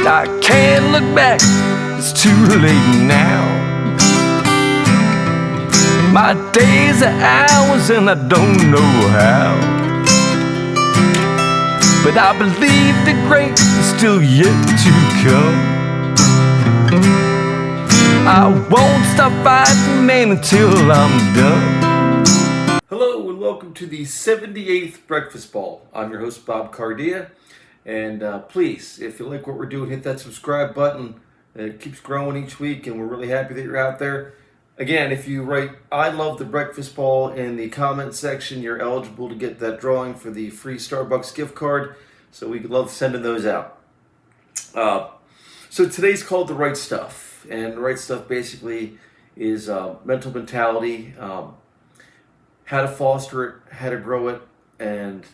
I can't look back, it's too late now. My days are hours and I don't know how, but I believe the great is still yet to come. I won't stop fighting, man, until I'm done. Hello and welcome to the 78th Breakfast Ball. I'm your host, Bob Cardia. And please, if you like what we're doing, hit that subscribe button. It keeps growing each week, and we're really happy that you're out there. Again, if you write "I love the Breakfast Ball" in the comment section, you're eligible to get that drawing for the free Starbucks gift card. So we love sending those out. So today's called The Right Stuff. And the right stuff basically is mental mentality, how to foster it, how to grow it, and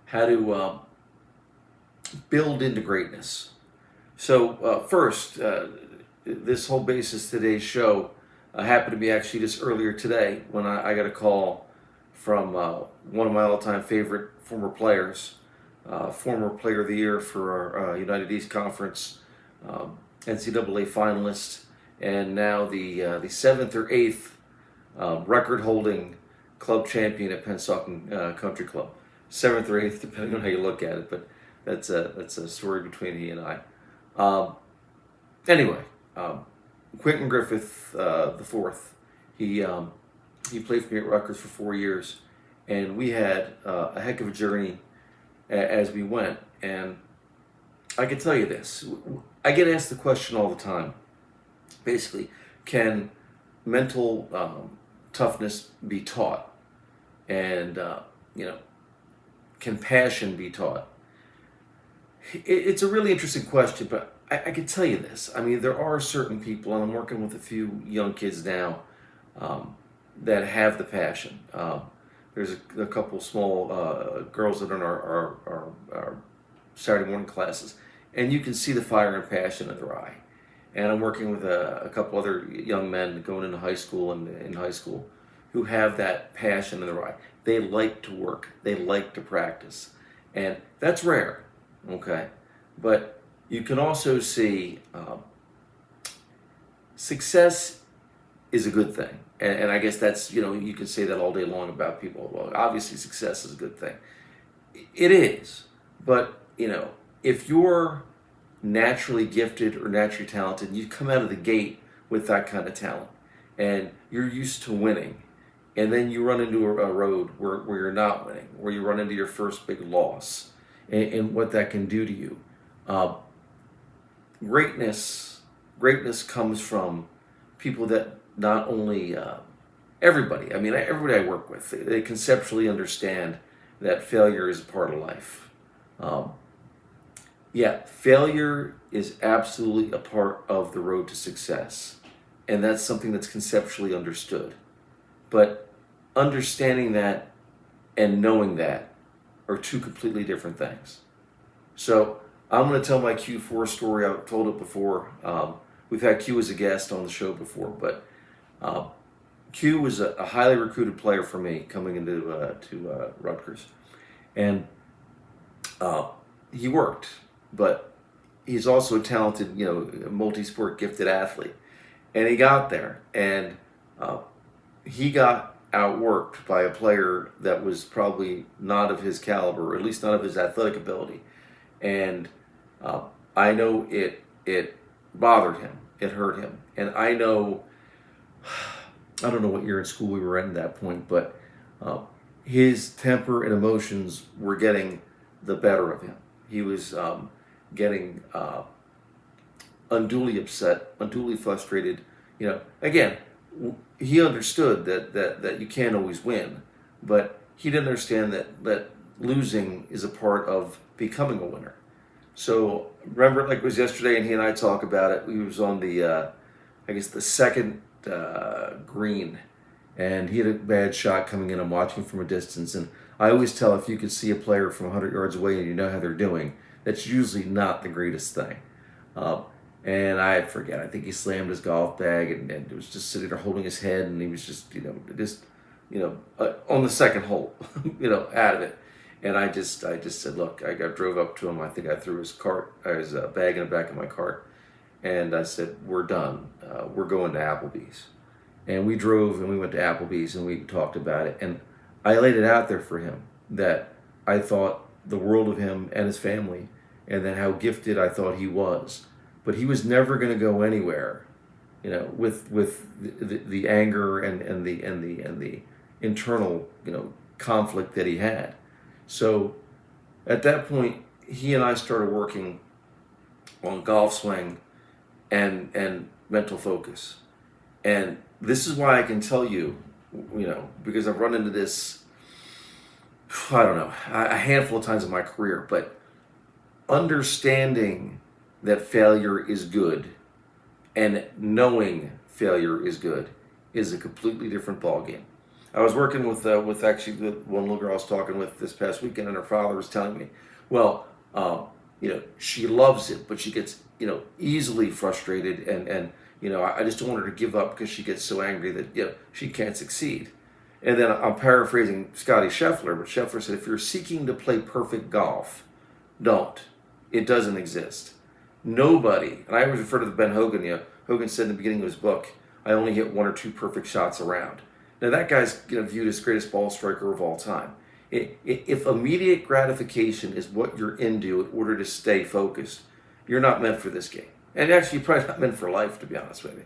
how to build into greatness. So first, this whole basis today's show happened to be actually just earlier today when I got a call from one of my all-time favorite former players, former Player of the Year for our United East Conference, NCAA finalist, and now the seventh or eighth record-holding club champion at Pennsauken Country Club. Seventh or eighth, depending on how you look at it, but that's a story between he and I. Anyway, Quentin Griffith the fourth. He played for me at Rutgers for 4 years, and we had a heck of a journey as we went. And I can tell you this: I get asked the question all the time. Basically, can mental toughness be taught? And can passion be taught? It's a really interesting question, but I can tell you this. I mean, there are certain people, and I'm working with a few young kids now that have the passion. There's a couple small girls that are in our Saturday morning classes, and you can see the fire and passion in their eye. And I'm working with a couple other young men going into high school and in high school who have that passion in their eye. They like to work. They like to practice. And that's rare, okay? But you can also see success is a good thing. And I guess that's, you can say that all day long about people. Well, obviously success is a good thing. It is. But, if you're naturally gifted or naturally talented, you come out of the gate with that kind of talent, and you're used to winning, and then you run into a road where you're not winning, where you run into your first big loss, and what that can do to you. Greatness comes from people that not only everybody I work with, they conceptually understand that failure is a part of life. Failure is absolutely a part of the road to success, and that's something that's conceptually understood. But understanding that and knowing that are two completely different things. So I'm going to tell my Q4 story. I've told it before. We've had Q as a guest on the show before, but Q was a highly recruited player for me coming into Rutgers, and he worked, but he's also a talented, multi-sport gifted athlete. And he got there, and he got outworked by a player that was probably not of his caliber, or at least not of his athletic ability. And I know it bothered him, it hurt him. And I don't know what year in school we were at that point, but his temper and emotions were getting the better of him. He was getting unduly upset, unduly frustrated. Again, he understood that you can't always win, but he didn't understand that losing is a part of becoming a winner. So remember, like it was yesterday, and he and I talk about it. He was on the second green, and he had a bad shot coming in. I'm watching from a distance, and I always tell, if you could see a player from 100 yards away and you know how they're doing, that's usually not the greatest thing. And I forget, I think he slammed his golf bag and was just sitting there holding his head, and he was just on the second hole, out of it. And I just said, look, I drove up to him. I think I threw his bag in the back of my cart, and I said, we're done. We're going to Applebee's. And we drove and we went to Applebee's and we talked about it. And I laid it out there for him that I thought the world of him and his family, and then how gifted I thought he was. But he was never going to go anywhere, with the anger and the internal, conflict that he had. So at that point, he and I started working on golf swing and mental focus. And this is why I can tell you, because I've run into this, I don't know, a handful of times in my career, but understanding that failure is good and knowing failure is good is a completely different ballgame. I was working with actually the one little girl I was talking with this past weekend, and her father was telling me, well, she loves it, but she gets, easily frustrated, and I just don't want her to give up because she gets so angry that, she can't succeed. And then I'm paraphrasing Scotty Scheffler, but Scheffler said, if you're seeking to play perfect golf, don't. It doesn't exist. Nobody, and I always refer to the Ben Hogan, Hogan said in the beginning of his book, I only hit 1 or 2 perfect shots around. Now that guy's viewed as greatest ball striker of all time. If immediate gratification is what you're into in order to stay focused, you're not meant for this game. And actually, you're probably not meant for life, to be honest with you.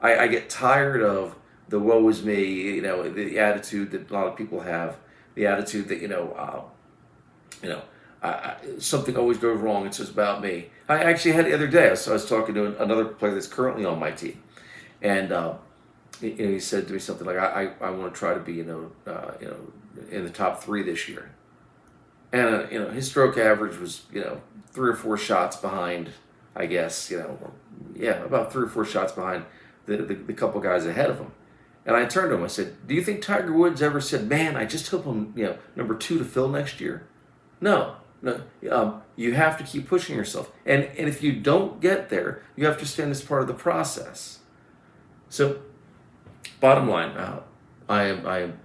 I get tired of the woe is me, the attitude that a lot of people have, the attitude that, something always goes wrong, it's just about me. I actually had the other day, I was talking to another player that's currently on my team, and he said to me something like, I want to try to be, in the top 3 this year. And, his stroke average was, 3 or 4 shots behind, I guess, about 3 or 4 shots behind the couple guys ahead of him. And I turned to him, I said, do you think Tiger Woods ever said, man, I just hope I'm, number 2 to Phil next year? No. You have to keep pushing yourself. And if you don't get there, you have to understand it's part of the process. So, bottom line, I am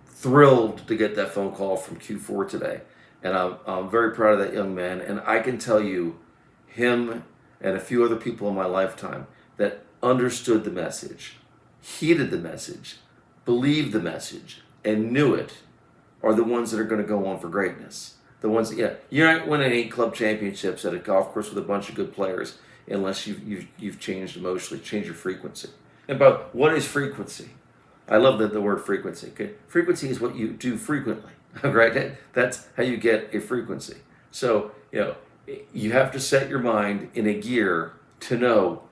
thrilled to get that phone call from Q4 today. And I'm very proud of that young man. And I can tell you, him and a few other people in my lifetime that understood the message, heeded the message, believed the message, and knew it are the ones that are going to go on for greatness. The ones that, you're not winning 8 club championships at a golf course with a bunch of good players unless you've changed emotionally, changed your frequency. And but what is frequency? I love the word frequency. Okay? Frequency is what you do frequently. Right? That's how you get a frequency. So, you have to set your mind in a gear to know,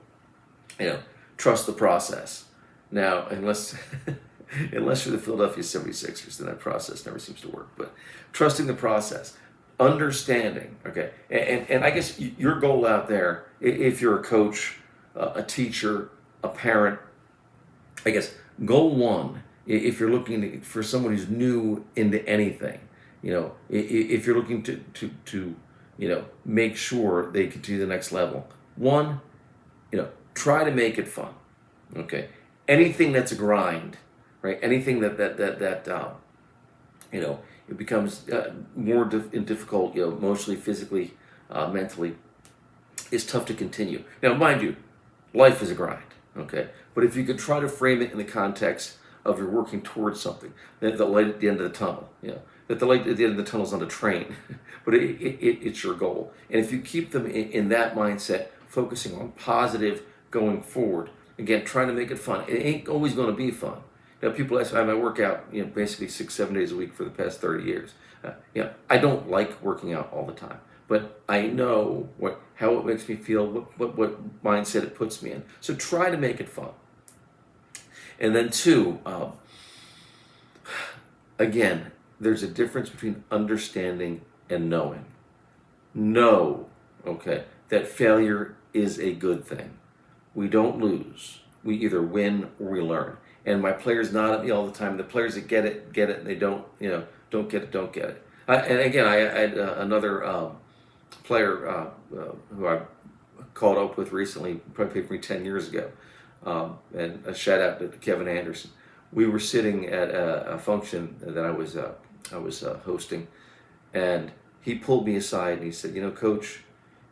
trust the process. Now, unless you're the Philadelphia 76ers, then that process never seems to work. But trusting the process, understanding, okay? And I guess your goal out there, if you're a coach, a teacher, a parent, I guess goal 1, if you're looking for someone who's new into anything, if you're looking to make sure they continue the next level. 1, try to make it fun, okay? Anything that's a grind, right? Anything that it becomes more difficult, emotionally, physically, mentally, is tough to continue. Now, mind you, life is a grind, okay? But if you could try to frame it in the context of you're working towards something, that the light at the end of the tunnel, that the light at the end of the tunnel is on the train, but it's your goal. And if you keep them in that mindset, focusing on positive going forward, again, trying to make it fun. It ain't always going to be fun. People ask me, I work out, basically 6-7 days a week for the past 30 years. I don't like working out all the time, but I know how it makes me feel, what mindset it puts me in. So try to make it fun. And then 2, again, there's a difference between understanding and knowing. Know, okay, that failure is a good thing. We don't lose. We either win or we learn. And my players nod at me all the time. The players that get it, and they don't get it, don't get it. And again, I had another player who I called up with recently, probably played for me 10 years ago. And a shout out to Kevin Anderson. We were sitting at a function that I was hosting And he pulled me aside and he said, you know, Coach,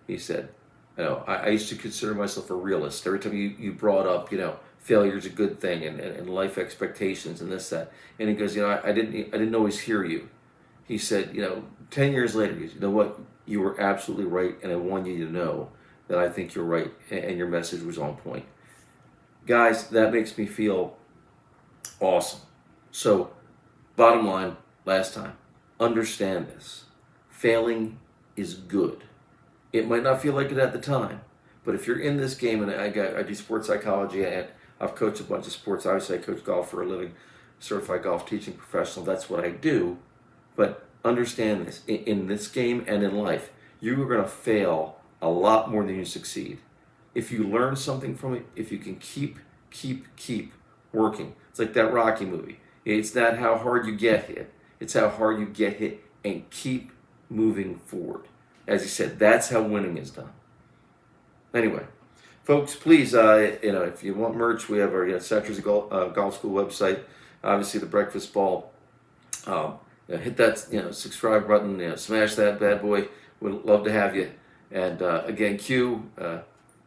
he said, you know, I used to consider myself a realist. Every time you brought up, you know, failure is a good thing and life expectations and this, that. And he goes, you know, I didn't always hear you. He said, you know, 10 years later, he goes, you know what? You were absolutely right. And I want you to know that I think you're right. And your message was on point. Guys, that makes me feel awesome. So, bottom line, last time, understand this. Failing is good. It might not feel like it at the time, but if you're in this game, and I do sports psychology, and I've coached a bunch of sports. Obviously, I coach golf for a living, certified golf teaching professional. That's what I do. But understand this: in this game and in life, you are going to fail a lot more than you succeed. If you learn something from it, if you can keep working, it's like that Rocky movie. It's not how hard you get hit; it's how hard you get hit and keep moving forward. As he said, that's how winning is done. Anyway, folks, please, if you want merch, we have our Centuries Golf School website. Obviously, the breakfast ball. Hit that subscribe button. Smash that bad boy. We'd love to have you. And again, Q,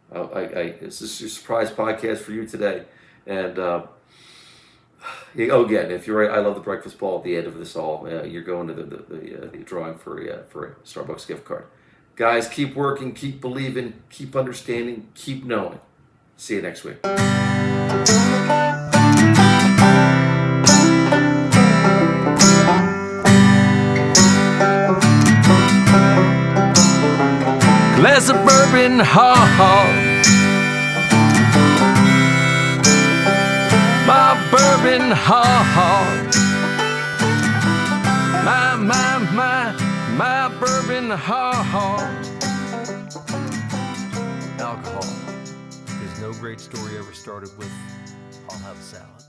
this is your surprise podcast for you today. And again, if you're right, I love the breakfast ball at the end of this all. You're going to the drawing for a Starbucks gift card. Guys, keep working, keep believing, keep understanding, keep knowing. See you next week. Glass of bourbon, my bourbon heart. My bourbon heart. Alcohol. There's no great story ever started with, I'll have a salad.